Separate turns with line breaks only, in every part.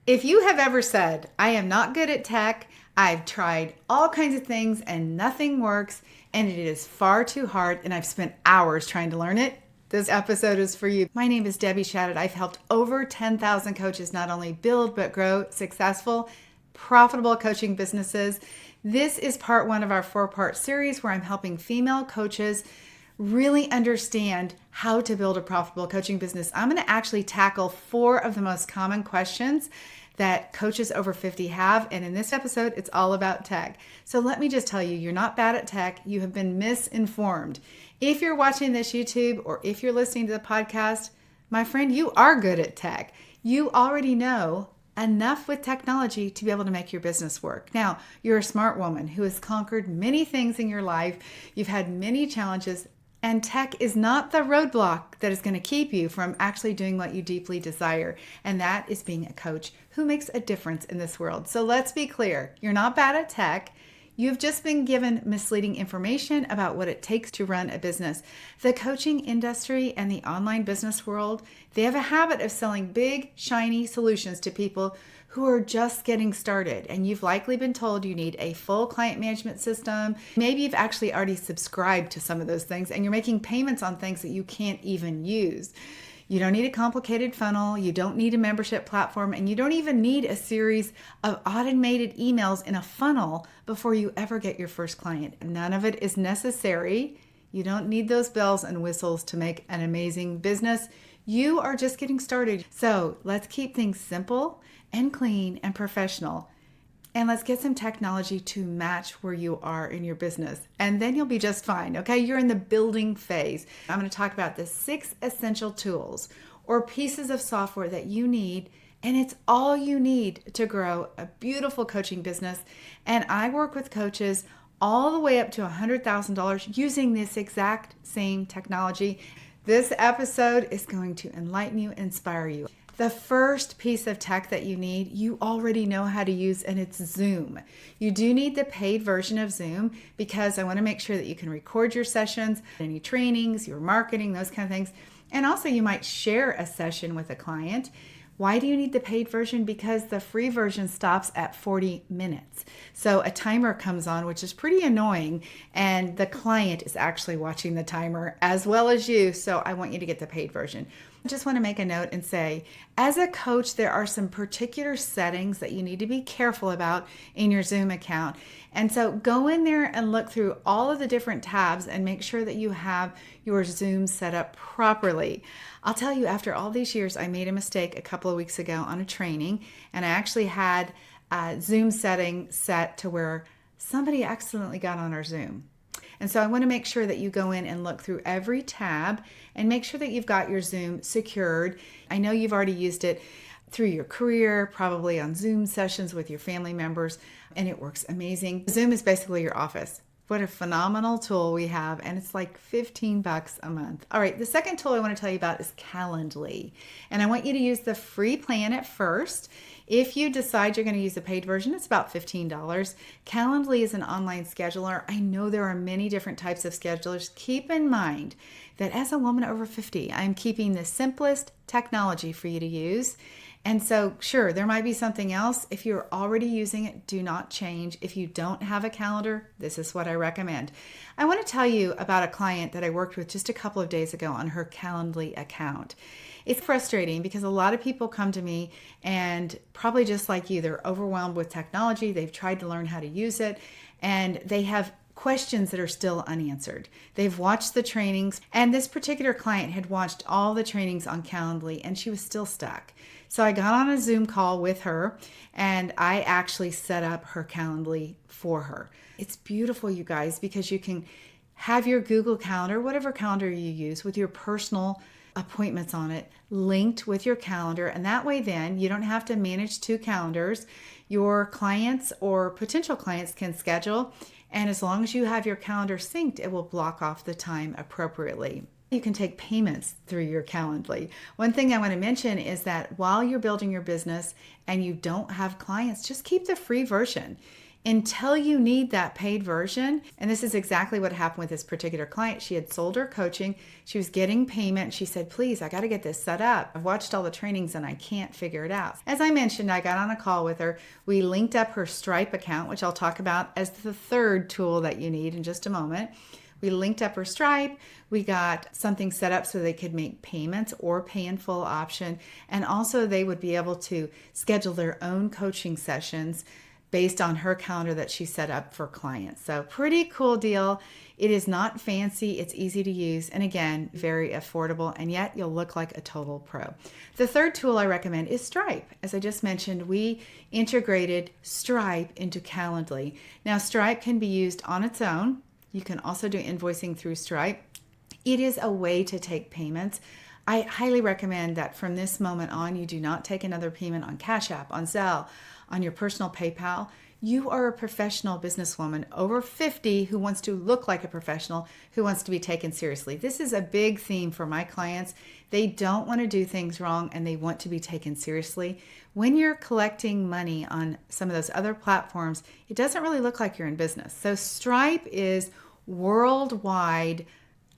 If you have ever said, I am not good at tech, I've tried all kinds of things and nothing works, and it is far too hard, and I've spent hours trying to learn it, this episode is for you. My name is Debbie Shadid. I've helped over 10,000 coaches not only build but grow successful, profitable coaching businesses. This is part one of our 4-part series where I'm helping female coaches really understand how to build a profitable coaching business. I'm going to actually tackle 4 of the most common questions that coaches over 50 have. And in this episode, it's all about tech. So let me just tell you, you're not bad at tech. You have been misinformed. If you're watching this YouTube or if you're listening to the podcast, my friend, you are good at tech. You already know enough with technology to be able to make your business work. Now, you're a smart woman who has conquered many things in your life. You've had many challenges. And tech is not the roadblock that is going to keep you from actually doing what you deeply desire. And that is being a coach who makes a difference in this world. So let's be clear. You're not bad at tech. You've just been given misleading information about what it takes to run a business. The coaching industry and the online business world, they have a habit of selling big, shiny solutions to people who are just getting started. And you've likely been told you need a full client management system. Maybe you've actually already subscribed to some of those things and you're making payments on things that you can't even use. You don't need a complicated funnel, you don't need a membership platform, and you don't even need a series of automated emails in a funnel before you ever get your first client. None of it is necessary. You don't need those bells and whistles to make an amazing business. You are just getting started. So let's keep things simple and clean and professional. And let's get some technology to match where you are in your business. And then you'll be just fine, okay? You're in the building phase. I'm going to talk about the 6 essential tools or pieces of software that you need. And it's all you need to grow a beautiful coaching business. And I work with coaches all the way up to $100,000 using this exact same technology. This episode is going to enlighten you, inspire you. The first piece of tech that you need, you already know how to use, and it's Zoom. You do need the paid version of Zoom because I want to make sure that you can record your sessions, any trainings, your marketing, those kind of things. And also you might share a session with a client. Why do you need the paid version? Because the free version stops at 40 minutes. So a timer comes on, which is pretty annoying, and the client is actually watching the timer as well as you. So I want you to get the paid version. I just want to make a note and say, as a coach, there are some particular settings that you need to be careful about in your Zoom account. And so go in there and look through all of the different tabs and make sure that you have your Zoom set up properly. I'll tell you, after all these years, I made a mistake a couple of weeks ago on a training, and I actually had a Zoom setting set to where somebody accidentally got on our Zoom. And so I want to make sure that you go in and look through every tab and make sure that you've got your Zoom secured. I know you've already used it through your career, probably on Zoom sessions with your family members, and it works amazing. Zoom is basically your office. What a phenomenal tool we have, and it's like $15 a month. All right, the second tool I want to tell you about is Calendly, and I want you to use the free plan at first. If you decide you're going to use the paid version, it's about $15. Calendly is an online scheduler. I know there are many different types of schedulers. Keep in mind that as a woman over 50, I'm keeping the simplest technology for you to use. And so, sure, there might be something else. If you're already using it, do not change. If you don't have a calendar, this is what I recommend. I want to tell you about a client that I worked with just a couple of days ago on her Calendly account. It's frustrating because a lot of people come to me and probably just like you, they're overwhelmed with technology. They've tried to learn how to use it, and they have questions that are still unanswered. They've watched the trainings, and this particular client had watched all the trainings on Calendly, and she was still stuck. So I got on a Zoom call with her, and I actually set up her Calendly for her. It's beautiful, you guys, because you can have your Google Calendar, whatever calendar you use, with your personal appointments on it, linked with your calendar. And that way then you don't have to manage 2 calendars. Your clients or potential clients can schedule. And as long as you have your calendar synced, it will block off the time appropriately. You can take payments through your Calendly. One thing I want to mention is that while you're building your business and you don't have clients, just keep the free version. until you need that paid version. And this is exactly what happened with this particular client. She had sold her coaching. She was getting payment. She said, please, I got to get this set up. I've watched all the trainings and I can't figure it out. As I mentioned, I got on a call with her. We linked up her Stripe account, which I'll talk about as the third tool that you need in just a moment. We linked up her Stripe. We got something set up so they could make payments or pay in full option. And also they would be able to schedule their own coaching sessions based on her calendar that she set up for clients. So pretty cool deal. It is not fancy. It's easy to use. And again, very affordable. And yet you'll look like a total pro. The third tool I recommend is Stripe. As I just mentioned, we integrated Stripe into Calendly. Now Stripe can be used on its own. You can also do invoicing through Stripe. It is a way to take payments. I highly recommend that from this moment on, you do not take another payment on Cash App, on Zelle, on your personal PayPal. You are a professional businesswoman over 50 who wants to look like a professional, who wants to be taken seriously. This is a big theme for my clients. They don't want to do things wrong and they want to be taken seriously. When you're collecting money on some of those other platforms, it doesn't really look like you're in business. So Stripe is worldwide.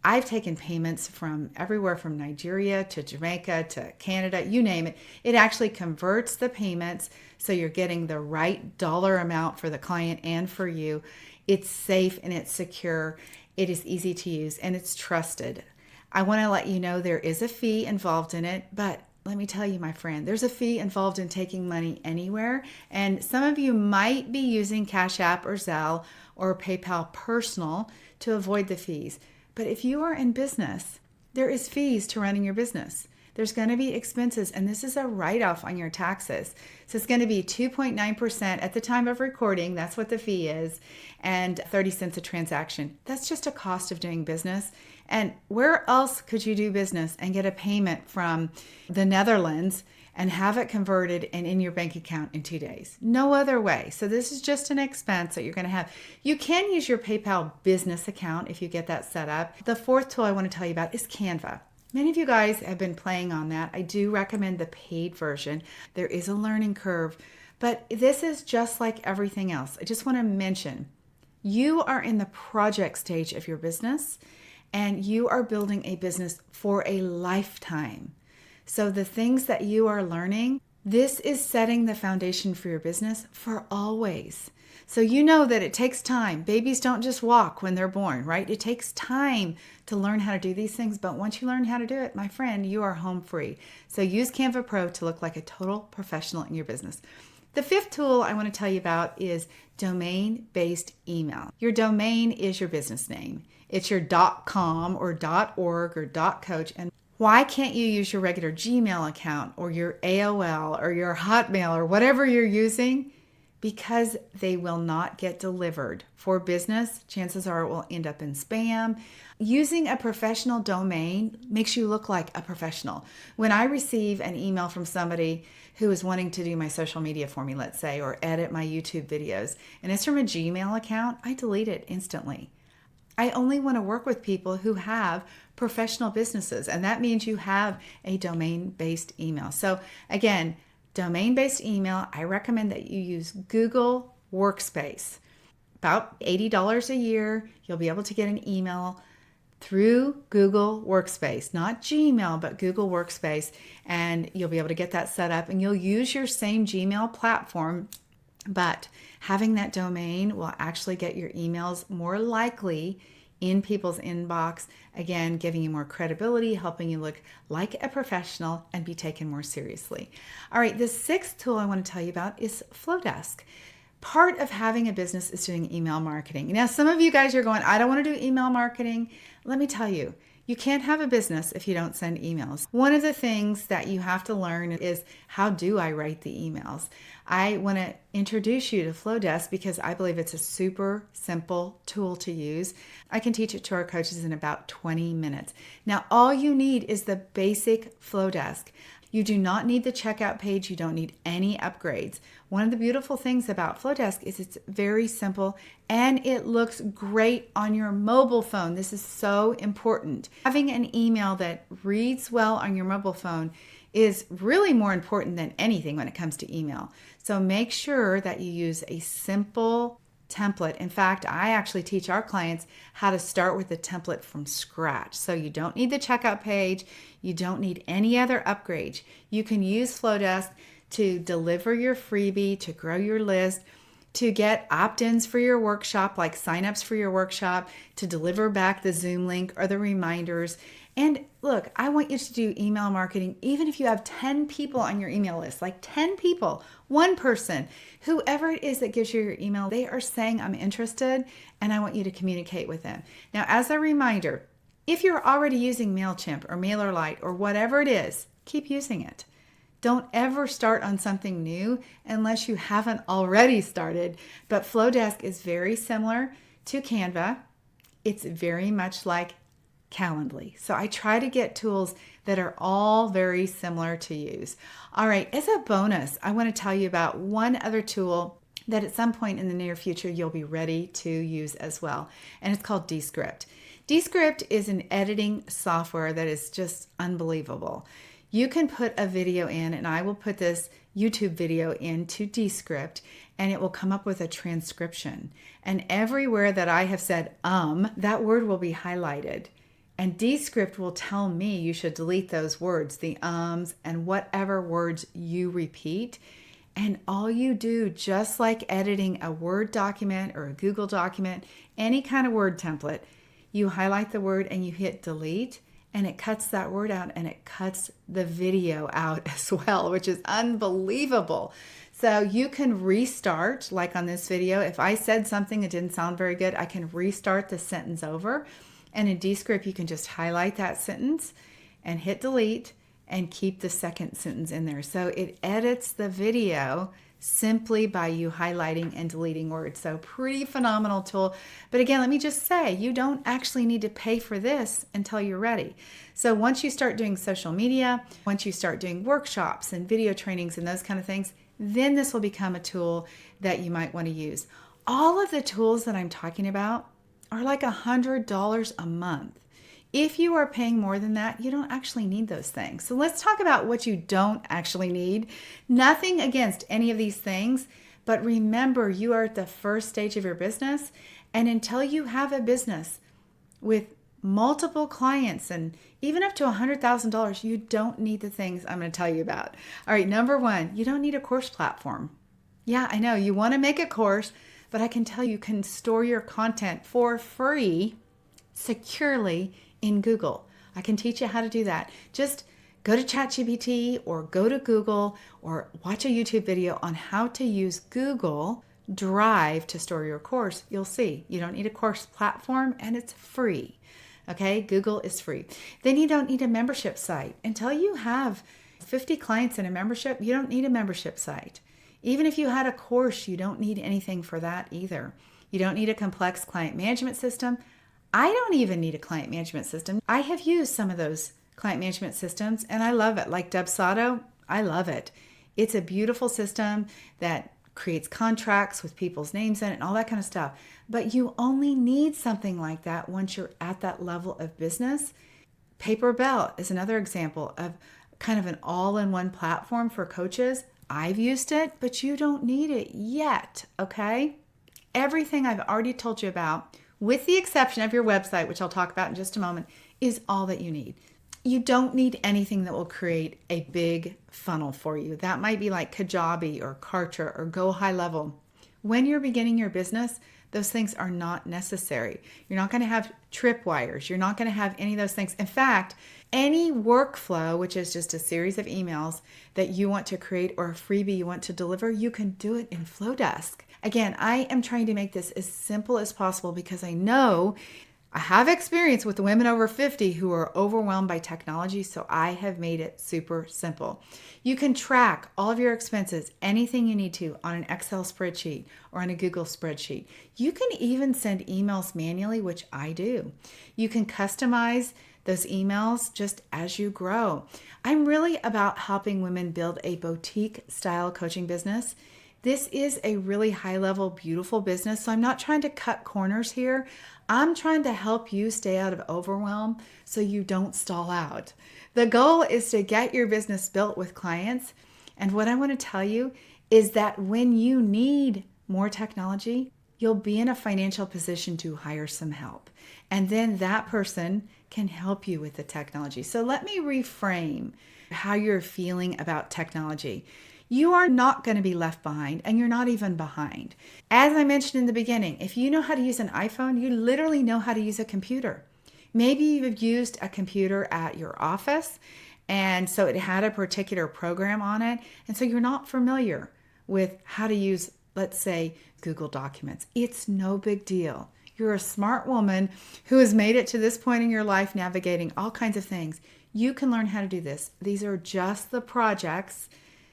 I've taken payments from everywhere from Nigeria to Jamaica to Canada, you name it. It actually converts the payments so you're getting the right dollar amount for the client and for you. It's safe and it's secure. It is easy to use and it's trusted. I want to let you know there is a fee involved in it, but let me tell you, my friend, there's a fee involved in taking money anywhere. And some of you might be using Cash App or Zelle or PayPal Personal to avoid the fees. But if you are in business, there is fees to running your business. There's going to be expenses, and this is a write-off on your taxes. So it's going to be 2.9% at the time of recording. That's what the fee is, and 30 cents a transaction. That's just a cost of doing business. And where else could you do business and get a payment from the Netherlands and have it converted and in your bank account in 2 days? No other way. So this is just an expense that you're going to have. You can use your PayPal business account if you get that set up. The fourth tool I want to tell you about is Canva. Many of you guys have been playing on that. I do recommend the paid version. There is a learning curve, but this is just like everything else. I just want to mention, you are in the project stage of your business and you are building a business for a lifetime. So the things that you are learning, this is setting the foundation for your business for always. So you know that it takes time. Babies don't just walk when they're born, right? It takes time to learn how to do these things. But once you learn how to do it, my friend, you are home free. So use Canva Pro to look like a total professional in your business. The fifth tool I want to tell you about is domain-based email. Your domain is your business name. It's your .com or .org or .coach. And why can't you use your regular Gmail account or your AOL or your Hotmail or whatever you're using? Because they will not get delivered. For business, chances are it will end up in spam. Using a professional domain makes you look like a professional. When I receive an email from somebody who is wanting to do my social media for me, let's say, or edit my YouTube videos, and it's from a Gmail account, I delete it instantly. I only want to work with people who have professional businesses, and that means you have a domain-based email. So again, domain-based email, I recommend that you use Google Workspace. About $80 a year, you'll be able to get an email through Google Workspace, not Gmail, but Google Workspace, and you'll be able to get that set up, and you'll use your same Gmail platform, but having that domain will actually get your emails more likely in people's inbox, again, giving you more credibility, helping you look like a professional and be taken more seriously. All right, the sixth tool I want to tell you about is Flowdesk. Part of having a business is doing email marketing. Now, some of you guys are going, I don't want to do email marketing. Let me tell you, you can't have a business if you don't send emails. One of the things that you have to learn is, how do I write the emails? I want to introduce you to Flowdesk because I believe it's a super simple tool to use. I can teach it to our coaches in about 20 minutes. Now, all you need is the basic Flowdesk. You do not need the checkout page. You don't need any upgrades. One of the beautiful things about Flowdesk is it's very simple and it looks great on your mobile phone. This is so important. Having an email that reads well on your mobile phone is really more important than anything when it comes to email. So make sure that you use a simple template. In fact, I actually teach our clients how to start with the template from scratch. So you don't need the checkout page. You don't need any other upgrades. You can use Flowdesk to deliver your freebie, to grow your list, to get opt-ins for your workshop, like signups for your workshop, to deliver back the Zoom link or the reminders. And look, I want you to do email marketing, even if you have 10 people on your email list, like 10 people, one person, whoever it is that gives you your email, they are saying, I'm interested, and I want you to communicate with them. Now, as a reminder, if you're already using MailChimp or MailerLite or whatever it is, keep using it. Don't ever start on something new unless you haven't already started. But Flowdesk is very similar to Canva. It's very much like Calendly. So I try to get tools that are all very similar to use. All right, as a bonus, I want to tell you about one other tool that at some point in the near future you'll be ready to use as well. And it's called Descript. Descript is an editing software that is just unbelievable. You can put a video in, and I will put this YouTube video into Descript, and it will come up with a transcription. And everywhere that I have said that word will be highlighted. And Descript will tell me you should delete those words, the ums, and whatever words you repeat. And all you do, just like editing a Word document or a Google document, any kind of Word template, you highlight the word and you hit delete, and it cuts that word out, and it cuts the video out as well, which is unbelievable. So you can restart, like on this video. If I said something that didn't sound very good, I can restart the sentence over. And in Descript, you can just highlight that sentence and hit delete and keep the second sentence in there. So it edits the video simply by you highlighting and deleting words. So pretty phenomenal tool. But again, let me just say, you don't actually need to pay for this until you're ready. So once you start doing social media, once you start doing workshops and video trainings and those kind of things, then this will become a tool that you might want to use. All of the tools that I'm talking about are like $100 a month. If you are paying more than that, you don't actually need those things. So let's talk about what you don't actually need. Nothing against any of these things, but remember, you are at the first stage of your business. And until you have a business with multiple clients and even up to $100,000, you don't need the things I'm going to tell you about. All right, number one, you don't need a course platform. Yeah, I know you want to make a course, but I can tell you can store your content for free securely in Google. I can teach you how to do that. Just go to ChatGPT or go to Google or watch a YouTube video on how to use Google Drive to store your course. You'll see you don't need a course platform, and it's free. Okay, Google is free. Then you don't need a membership site. Until you have 50 clients in a membership, you don't need a membership site. Even if you had a course, you don't need anything for that either. You don't need a complex client management system. I don't even need a client management system. I have used some of those client management systems and I love it. Like Dubsado, I love it. It's a beautiful system that creates contracts with people's names in it and all that kind of stuff. But you only need something like that once you're at that level of business. Paper Bell is another example of kind of an all-in-one platform for coaches. I've used it, but you don't need it yet, okay? Everything I've already told you about, with the exception of your website, which I'll talk about in just a moment, is all that you need. You don't need anything that will create a big funnel for you. That might be like Kajabi or Kartra or Go High Level. When you're beginning your business, those things are not necessary. You're not going to have tripwires. You're not going to have any of those things. In fact, any workflow, which is just a series of emails that you want to create or a freebie you want to deliver, you can do it in Flowdesk. Again, I am trying to make this as simple as possible because I know I have experience with women over 50 who are overwhelmed by technology, so I have made it super simple. You can track all of your expenses, anything you need to, on an Excel spreadsheet or on a Google spreadsheet. You can even send emails manually, which I do. You can customize those emails just as you grow. I'm really about helping women build a boutique style coaching business. This is a really high level, beautiful business. So I'm not trying to cut corners here. I'm trying to help you stay out of overwhelm so you don't stall out. The goal is to get your business built with clients. And what I want to tell you is that when you need more technology, you'll be in a financial position to hire some help. And then that person can help you with the technology. So let me reframe how you're feeling about technology. You are not going to be left behind, and you're not even behind. As I mentioned in the beginning, if you know how to use an iPhone, you literally know how to use a computer. Maybe you've used a computer at your office, and so it had a particular program on it, and so you're not familiar with how to use, let's say, Google Documents. It's no big deal. You're a smart woman who has made it to this point in your life navigating all kinds of things. You can learn how to do this. These are just the projects,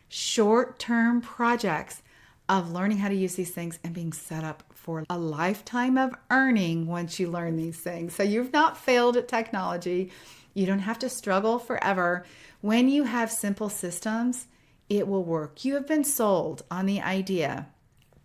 short-term projects of learning how to use these things and being set up for a lifetime of earning once you learn these things. So you've not failed at technology. You don't have to struggle forever. When you have simple systems, it will work. You have been sold on the idea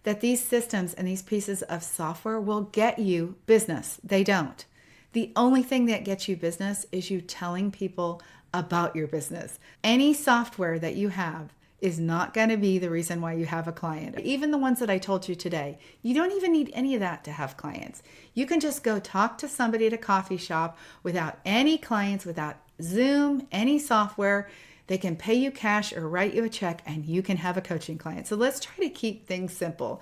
that these systems and these pieces of software will get you business. They don't. The only thing that gets you business is you telling people about your business. Any software that you have is not going to be the reason why you have a client. Even the ones that I told you today, you don't even need any of that to have clients. You can just go talk to somebody at a coffee shop without any clients, without Zoom, any software. They can pay you cash or write you a check, and you can have a coaching client. So let's try to keep things simple.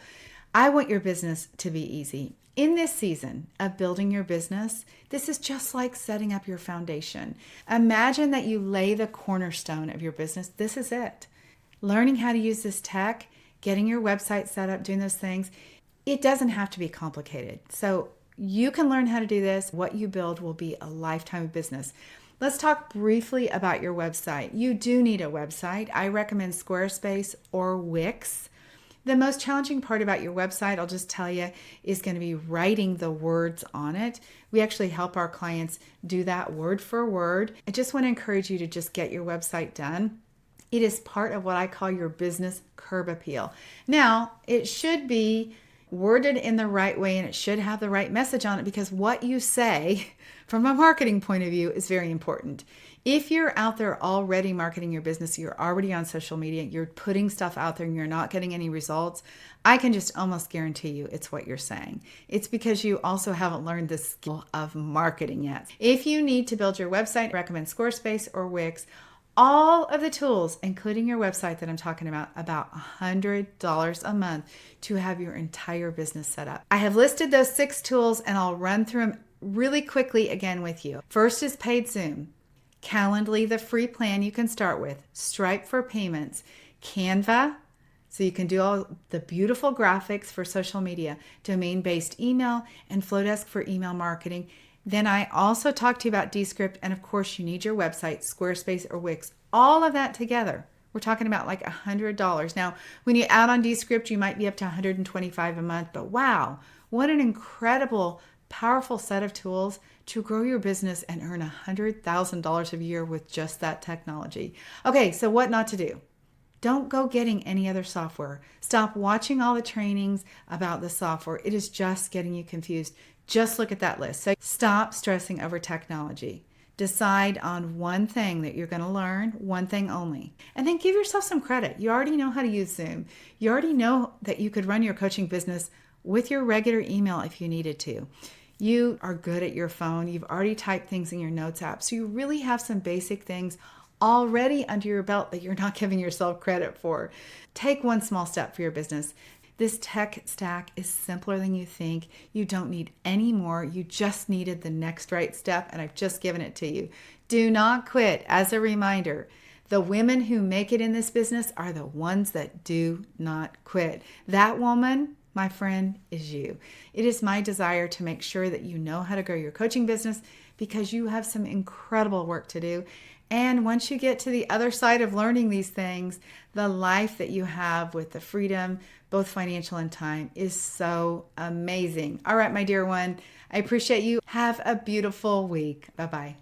I want your business to be easy. In this season of building your business, this is just like setting up your foundation. Imagine that you lay the cornerstone of your business. This is it. Learning how to use this tech, getting your website set up, doing those things, it doesn't have to be complicated. So you can learn how to do this. What you build will be a lifetime of business. Let's talk briefly about your website. You do need a website. I recommend Squarespace or Wix. The most challenging part about your website, I'll just tell you, is going to be writing the words on it. We actually help our clients do that word for word. I just want to encourage you to just get your website done. It is part of what I call your business curb appeal. Now, it should be worded in the right way, and it should have the right message on it, because what you say from a marketing point of view is very important. If you're out there already marketing your business, you're already on social media, you're putting stuff out there and you're not getting any results, I can just almost guarantee you it's what you're saying. It's because you also haven't learned the skill of marketing yet. If you need to build your website, I recommend Squarespace or Wix. All of the tools, including your website that I'm talking about $100 a month to have your entire business set up. I have listed those 6 tools, and I'll run through them really quickly again with you. First is paid Zoom, Calendly, the free plan you can start with, Stripe for payments, Canva, so you can do all the beautiful graphics for social media, domain-based email, and Flowdesk for email marketing. Then I also talked to you about Descript, and of course you need your website, Squarespace or Wix. All of that together, we're talking about like $100. Now, when you add on Descript, you might be up to $125 a month, but wow, what an incredible, powerful set of tools to grow your business and earn $100,000 a year with just that technology. Okay, so what not to do? Don't go getting any other software. Stop watching all the trainings about the software. It is just getting you confused. Just look at that list. So stop stressing over technology. Decide on one thing that you're going to learn, one thing only. And then give yourself some credit. You already know how to use Zoom. You already know that you could run your coaching business with your regular email if you needed to. You are good at your phone. You've already typed things in your notes app. So you really have some basic things already under your belt that you're not giving yourself credit for. Take one small step for your business. This tech stack is simpler than you think. You don't need any more. You just needed the next right step, and I've just given it to you. Do not quit. As a reminder, the women who make it in this business are the ones that do not quit. That woman, my friend, is you. It is my desire to make sure that you know how to grow your coaching business, because you have some incredible work to do. And once you get to the other side of learning these things, the life that you have with the freedom, both financial and time, is so amazing. All right, my dear one, I appreciate you. Have a beautiful week. Bye-bye.